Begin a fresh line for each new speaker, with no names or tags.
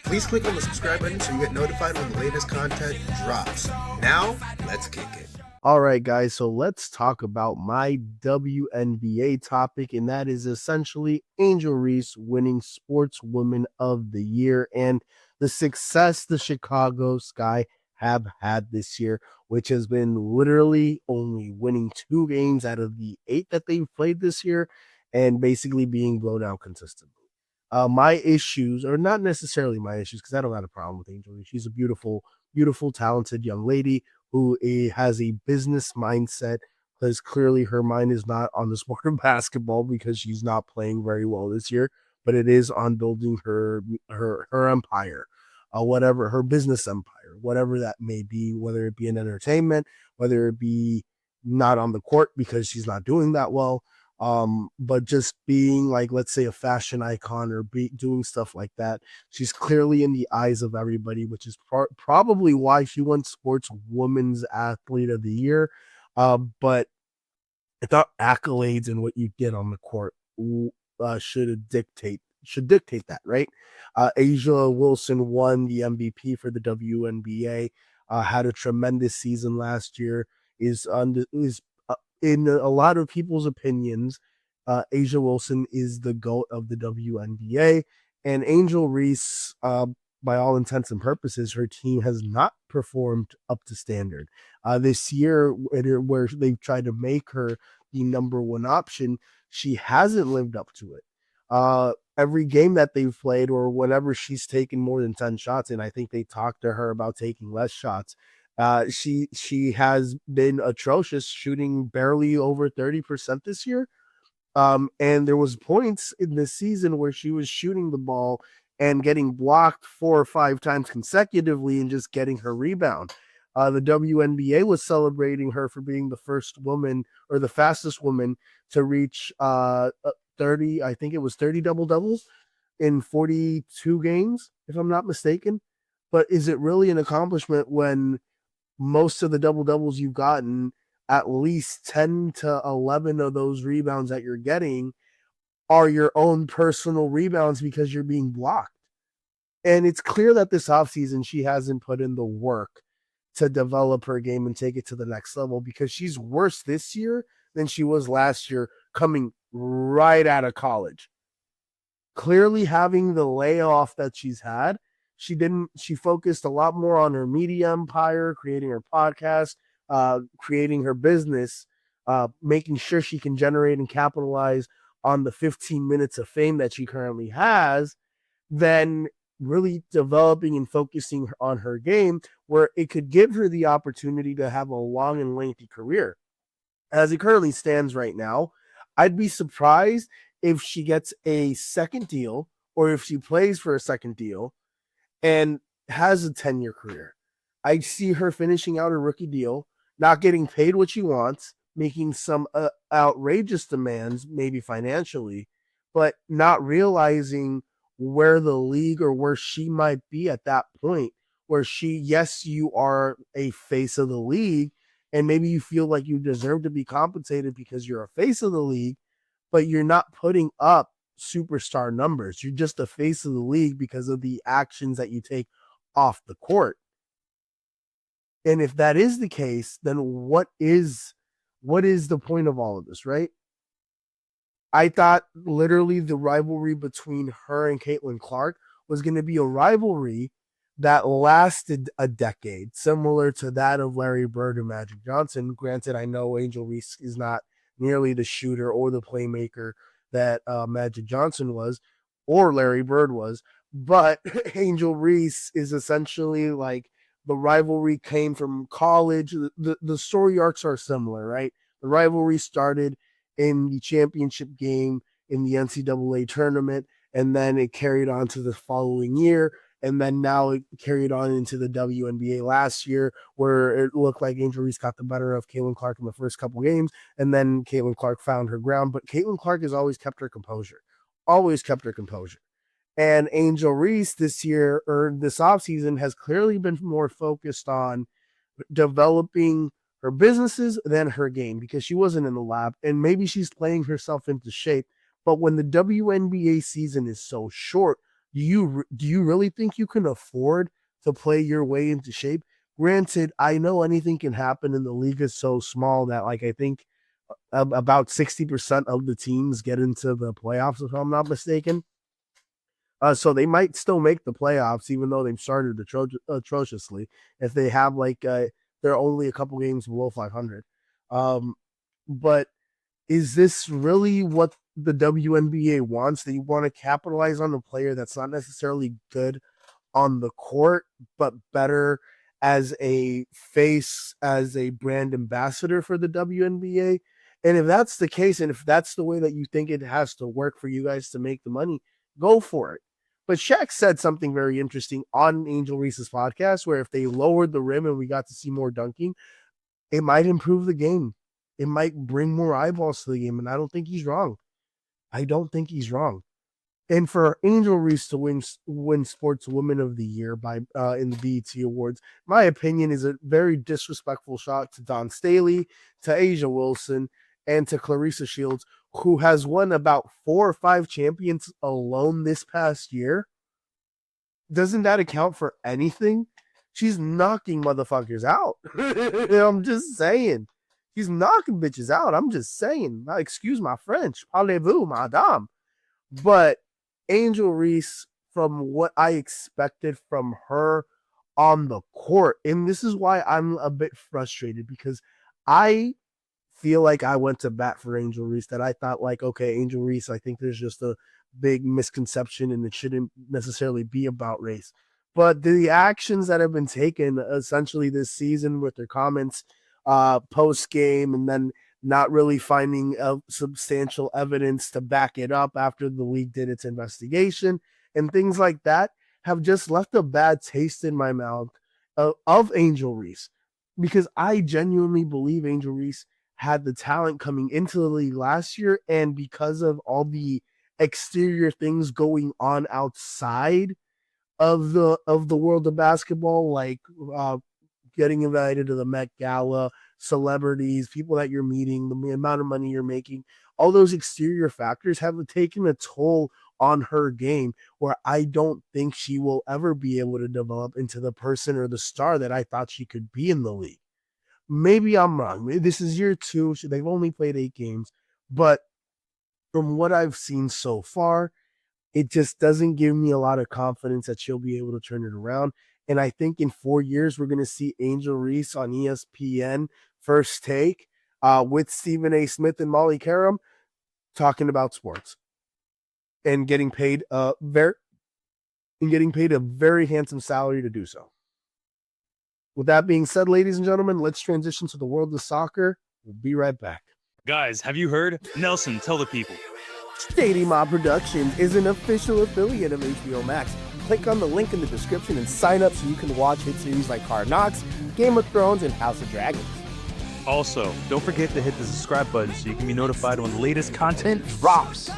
Please click on the subscribe button so you get notified when the latest content drops. Now, let's kick it.
All right, guys. So let's talk about my WNBA topic, and that is essentially Angel Reese winning Sportswoman of the Year and the success the Chicago Sky have had this year, which has been literally only winning 2 games out of the 8 that they've played this year and basically being blown out consistently. My issues, or not necessarily my issues, because I don't have a problem with Angel Reese. She's a beautiful, beautiful, talented young lady who has a business mindset, because clearly her mind is not on the sport of basketball because she's not playing very well this year, but it is on building her empire, whatever her business empire, whatever that may be, whether it be in entertainment, whether it be not on the court because she's not doing that well, but just being like, let's say, a fashion icon or doing stuff like that. She's clearly in the eyes of everybody, which is probably why she won Sports Women's Athlete of the Year. But I thought accolades and what you did on the court should dictate that, right? Asia Wilson won the MVP for the WNBA. Had a tremendous season last year. Is in a lot of people's opinions, Asia Wilson is the GOAT of the WNBA. And Angel Reese, by all intents and purposes, her team has not performed up to standard. This year, where they've tried to make her the number one option, she hasn't lived up to it. Every game that they've played, or whenever she's taken more than 10 shots, and I think they talked to her about taking less shots, she has been atrocious, shooting barely over 30% this year. And there was points in this season where she was shooting the ball and getting blocked 4 or 5 times consecutively and just getting her rebound. The WNBA was celebrating her for being the first woman, or the fastest woman, to reach 30, I think it was 30 double doubles in 42 games, if I'm not mistaken. But is it really an accomplishment when most of the double doubles you've gotten, at least 10 to 11 of those rebounds that you're getting are your own personal rebounds because you're being blocked? And it's clear that this offseason she hasn't put in the work to develop her game and take it to the next level, because she's worse this year than she was last year coming right out of college. Clearly, having the layoff that she's had, she focused a lot more on her media empire, creating her podcast, creating her business, making sure she can generate and capitalize on the 15 minutes of fame that she currently has, than really developing and focusing on her game, where it could give her the opportunity to have a long and lengthy career. As it currently stands right now, I'd be surprised if she gets a second deal, or if she plays for a second deal and has a 10-year career. I see her finishing out her rookie deal, not getting paid what she wants, making some outrageous demands, maybe financially, but not realizing where the league, or where she might be at that point, where yes, you are a face of the league, and maybe you feel like you deserve to be compensated because you're a face of the league, but you're not putting up superstar numbers. You're just a face of the league because of the actions that you take off the court. And if that is the case, then what is the point of all of this, right? I thought literally the rivalry between her and Caitlin Clark was going to be a rivalry that lasted a decade, similar to that of Larry Bird and Magic Johnson. Granted, I know Angel Reese is not nearly the shooter or the playmaker that Magic Johnson was, or Larry Bird was, but Angel Reese is essentially like, the rivalry came from college. The story arcs are similar, right? The rivalry started in the championship game in the NCAA tournament, and then it carried on to the following year, and then now it carried on into the WNBA last year, where it looked like Angel Reese got the better of Caitlin Clark in the first couple games, and then Caitlin Clark found her ground. But Caitlin Clark has always kept her composure, always kept her composure. And Angel Reese this year, or this offseason, has clearly been more focused on developing her businesses than her game, because she wasn't in the lab, and maybe she's playing herself into shape. But when the WNBA season is so short, Do you really think you can afford to play your way into shape? Granted, I know anything can happen, and the league is so small that like I think about 60% of the teams get into the playoffs, if I'm not mistaken. So they might still make the playoffs, even though they've started atrociously. If they have they're only a couple games below 500. But is this really what the WNBA wants? They want to capitalize on a player that's not necessarily good on the court, but better as a face, as a brand ambassador for the WNBA. And if that's the case, and if that's the way that you think it has to work for you guys to make the money, go for it. But Shaq said something very interesting on Angel Reese's podcast, where if they lowered the rim and we got to see more dunking, it might improve the game. It might bring more eyeballs to the game. And I don't think he's wrong. I don't think he's wrong. And for Angel Reese to win Sportswoman of the Year by in the BET Awards, my opinion is a very disrespectful shot to Dawn Staley, to Asia Wilson, and to Clarissa Shields, who has won about 4 or 5 champions alone this past year. Doesn't that account for anything? She's knocking motherfuckers out. I'm just saying. She's knocking bitches out. I'm just saying. Excuse my French. Parlez-vous, madame. But Angel Reese, from what I expected from her on the court, and this is why I'm a bit frustrated, because I feel like I went to bat for Angel Reese, that I thought like, okay, Angel Reese, I think there's just a big misconception and it shouldn't necessarily be about race. But the actions that have been taken essentially this season with their comments post game, and then not really finding substantial evidence to back it up after the league did its investigation and things like that, have just left a bad taste in my mouth of Angel Reese, because I genuinely believe Angel Reese had the talent coming into the league last year, and because of all the exterior things going on outside of the world of basketball, like getting invited to the Met Gala, celebrities, people that you're meeting, the amount of money you're making, all those exterior factors have taken a toll on her game, where I don't think she will ever be able to develop into the person or the star that I thought she could be in the league. Maybe I'm wrong. This is year 2. They've only played 8 games, but from what I've seen so far, it just doesn't give me a lot of confidence that she'll be able to turn it around. And I think in 4 years, we're going to see Angel Reese on ESPN First Take with Stephen A. Smith and Molly Karam talking about sports and getting paid a very handsome salary to do so. With that being said, ladies and gentlemen, let's transition to the world of soccer. We'll be right back.
Guys, have you heard? Nelson, tell the people.
Shady Mob Productions is an official affiliate of HBO Max. Click on the link in the description and sign up so you can watch hit series like Hard Knocks, Game of Thrones, and House of Dragons.
Also, don't forget to hit the subscribe button so you can be notified when the latest content drops.